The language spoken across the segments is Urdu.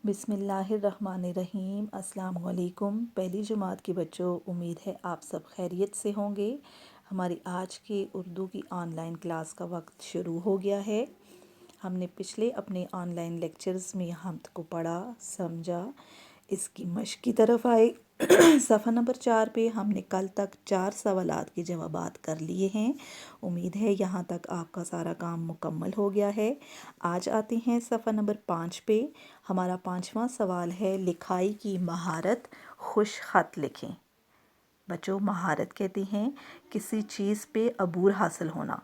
بسم اللہ الرحمن الرحیم۔ السلام علیکم پہلی جماعت کے بچوں، امید ہے آپ سب خیریت سے ہوں گے۔ ہماری آج کے اردو کی آن لائن کلاس کا وقت شروع ہو گیا ہے۔ ہم نے پچھلے اپنے آن لائن لیکچرز میں حمد کو پڑھا، سمجھا، اس کی مشق کی طرف آئے۔ صفحہ نمبر 4 پہ ہم نے کل تک 4 سوالات کے جوابات کر لیے ہیں۔ امید ہے یہاں تک آپ کا سارا کام مکمل ہو گیا ہے۔ آج آتے ہیں صفحہ نمبر 5 پہ۔ ہمارا 5واں سوال ہے، لکھائی کی مہارت، خوش خط لکھیں۔ بچوں، مہارت کہتے ہیں کسی چیز پہ عبور حاصل ہونا،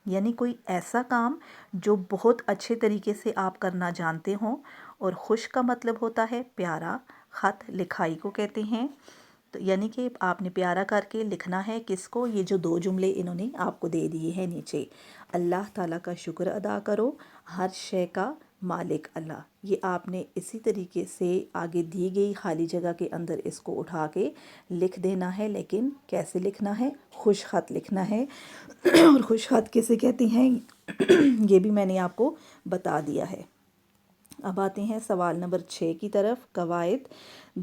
یعنی کوئی ایسا کام جو بہت اچھے طریقے سے آپ کرنا جانتے ہوں، اور خوش کا مطلب ہوتا ہے پیارا، خط لکھائی کو کہتے ہیں۔ تو یعنی کہ آپ نے پیارا کر کے لکھنا ہے کس کو؟ یہ جو 2 جملے انہوں نے آپ کو دے دیے ہیں نیچے، اللہ تعالیٰ کا شکر ادا کرو، ہر شے کا مالک اللہ۔ یہ آپ نے اسی طریقے سے آگے دی گئی خالی جگہ کے اندر اس کو اٹھا کے لکھ دینا ہے، لیکن کیسے لکھنا ہے؟ خوش خط لکھنا ہے۔ اور خوش خط کسے کہتے ہیں یہ بھی میں نے آپ کو بتا دیا ہے۔ اب آتے ہیں سوال نمبر 6 کی طرف۔ قواعد،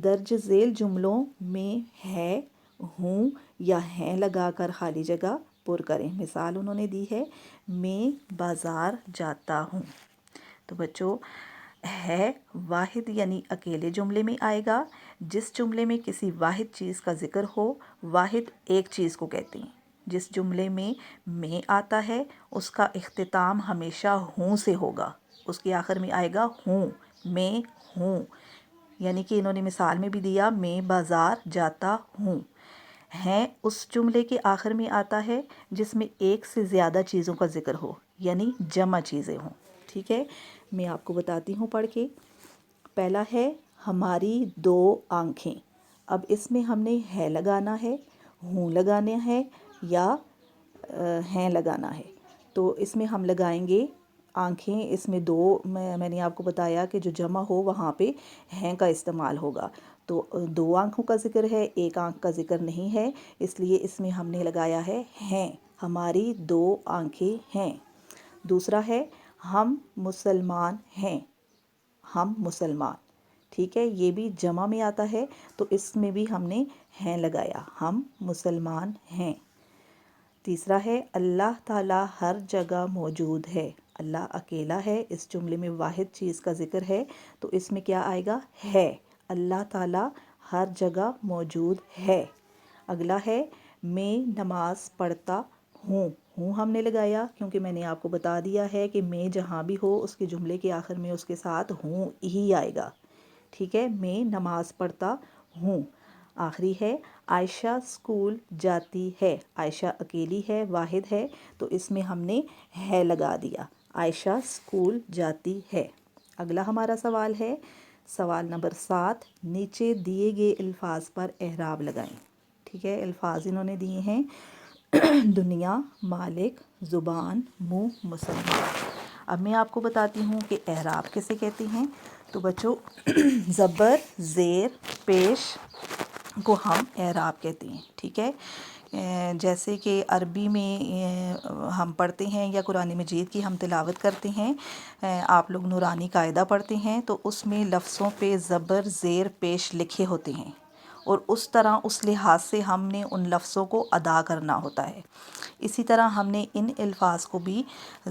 درج ذیل جملوں میں ہے، ہوں یا ہیں لگا کر خالی جگہ پر کریں۔ مثال انہوں نے دی ہے، میں بازار جاتا ہوں۔ تو بچوں، ہے واحد یعنی اکیلے جملے میں آئے گا۔ جس جملے میں کسی واحد چیز کا ذکر ہو، واحد ایک چیز کو کہتے ہیں۔ جس جملے میں آتا ہے اس کا اختتام ہمیشہ ہوں سے ہوگا، اس کے آخر میں آئے گا ہوں، میں ہوں، یعنی کہ انہوں نے مثال میں بھی دیا، میں بازار جاتا ہوں۔ ہیں اس جملے کے آخر میں آتا ہے جس میں ایک سے زیادہ چیزوں کا ذکر ہو، یعنی جمع چیزیں ہوں۔ ٹھیک ہے، میں آپ کو بتاتی ہوں پڑھ کے۔ پہلا ہے، ہماری 2 آنکھیں۔ اب اس میں ہم نے ہے لگانا ہے، ہوں لگانا ہے، یا ہیں لگانا ہے۔ تو اس میں ہم لگائیں گے آنکھیں۔ اس میں 2 میں نے آپ کو بتایا کہ جو جمع ہو وہاں پہ ہیں کا استعمال ہوگا۔ تو 2 آنکھوں کا ذکر ہے، 1 آنکھ کا ذکر نہیں ہے، اس لیے اس میں ہم نے لگایا ہے ہیں، ہماری 2 آنکھیں ہیں۔ دوسرا ہے، ہم مسلمان ہیں، ہم مسلمان۔ ٹھیک ہے، یہ بھی جمع میں آتا ہے، تو اس میں بھی ہم نے ہیں لگایا، ہم مسلمان ہیں۔ تیسرا ہے، اللہ تعالیٰ ہر جگہ موجود ہے۔ اللہ اکیلا ہے، اس جملے میں واحد چیز کا ذکر ہے، تو اس میں کیا آئے گا؟ ہے، اللہ تعالیٰ ہر جگہ موجود ہے۔ اگلا ہے، میں نماز پڑھتا ہوں۔ ہوں ہم نے لگایا کیونکہ میں نے آپ کو بتا دیا ہے کہ میں جہاں بھی ہو اس کے جملے کے آخر میں اس کے ساتھ ہوں ہی آئے گا۔ ٹھیک ہے، میں نماز پڑھتا ہوں۔ آخری ہے، عائشہ اسکول جاتی ہے۔ عائشہ اکیلی ہے، واحد ہے، تو اس میں ہم نے ہے لگا دیا، عائشہ اسکول جاتی ہے۔ اگلا ہمارا سوال ہے، سوال نمبر 7، نیچے دیے گئے الفاظ پر اعراب لگائیں۔ ٹھیک ہے، الفاظ انہوں نے دیے ہیں، دنیا، مالک، زبان، منہ، مسلمان۔ اب میں آپ کو بتاتی ہوں کہ اعراب کسے کہتے ہیں۔ تو بچوں، زبر، زیر، پیش کو ہم اعراب کہتے ہیں۔ ٹھیک ہے، جیسے کہ عربی میں ہم پڑھتے ہیں یا قرآن مجید کی ہم تلاوت کرتے ہیں، آپ لوگ نورانی قاعدہ پڑھتے ہیں، تو اس میں لفظوں پہ زبر، زیر، پیش لکھے ہوتے ہیں، اور اس طرح اس لحاظ سے ہم نے ان لفظوں کو ادا کرنا ہوتا ہے۔ اسی طرح ہم نے ان الفاظ کو بھی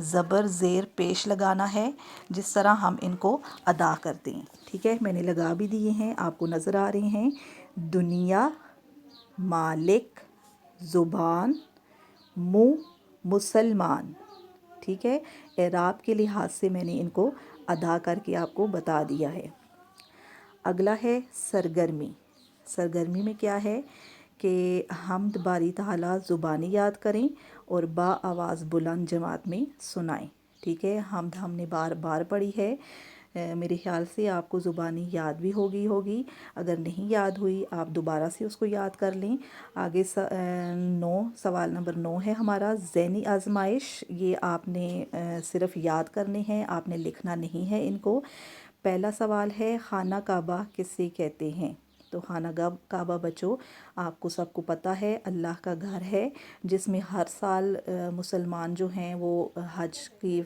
زبر، زیر، پیش لگانا ہے، جس طرح ہم ان کو ادا کرتے ہیں۔ ٹھیک ہے، میں نے لگا بھی دیے ہیں، آپ کو نظر آ رہے ہیں، دنیا، مالک، زبان، منہ، مسلمان۔ ٹھیک ہے، اعراب کے لحاظ سے میں نے ان کو ادا کر کے آپ کو بتا دیا ہے۔ اگلا ہے سرگرمی۔ سرگرمی میں کیا ہے کہ حمد باری تعالیٰ زبانی یاد کریں اور با آواز بلند جماعت میں سنائیں۔ ٹھیک ہے، حمد ہم نے بار بار پڑھی ہے، میرے خیال سے آپ کو زبانی یاد بھی ہوگی، اگر نہیں یاد ہوئی آپ دوبارہ سے اس کو یاد کر لیں۔ آگے سوال نمبر 9 ہے ہمارا، ذہنی آزمائش۔ یہ آپ نے صرف یاد کرنے ہیں، آپ نے لکھنا نہیں ہے ان کو۔ پہلا سوال ہے، خانہ کعبہ کسے کہتے ہیں؟ تو خانہ کعبہ بچوں آپ کو سب کو پتہ ہے اللہ کا گھر ہے، جس میں ہر سال مسلمان جو ہیں وہ حج کی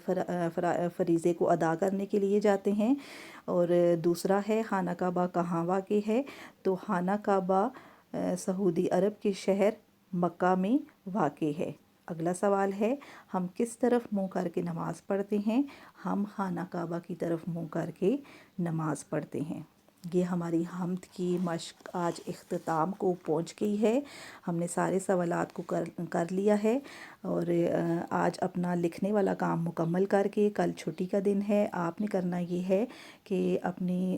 فریضے کو ادا کرنے کے لیے جاتے ہیں۔ اور دوسرا ہے خانہ کعبہ کہاں واقع ہے، تو خانہ کعبہ سعودی عرب کے شہر مکہ میں واقع ہے۔ اگلا سوال ہے ہم کس طرف منہ کر کے نماز پڑھتے ہیں؟ ہم خانہ کعبہ کی طرف منہ کر کے نماز پڑھتے ہیں۔ یہ ہماری حمد کی مشق آج اختتام کو پہنچ گئی ہے۔ ہم نے سارے سوالات کو کر لیا ہے، اور آج اپنا لکھنے والا کام مکمل کر کے کل چھٹی کا دن ہے۔ آپ نے کرنا یہ ہے کہ اپنی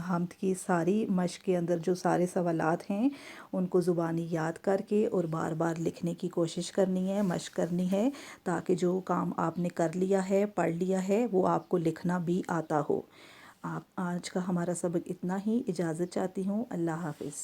حمد کی ساری مشق کے اندر جو سارے سوالات ہیں ان کو زبانی یاد کر کے اور بار بار لکھنے کی کوشش کرنی ہے، مشق کرنی ہے، تاکہ جو کام آپ نے کر لیا ہے، پڑھ لیا ہے، وہ آپ کو لکھنا بھی آتا ہو۔ آپ آج کا ہمارا سبق اتنا ہی، اجازت چاہتی ہوں، اللہ حافظ۔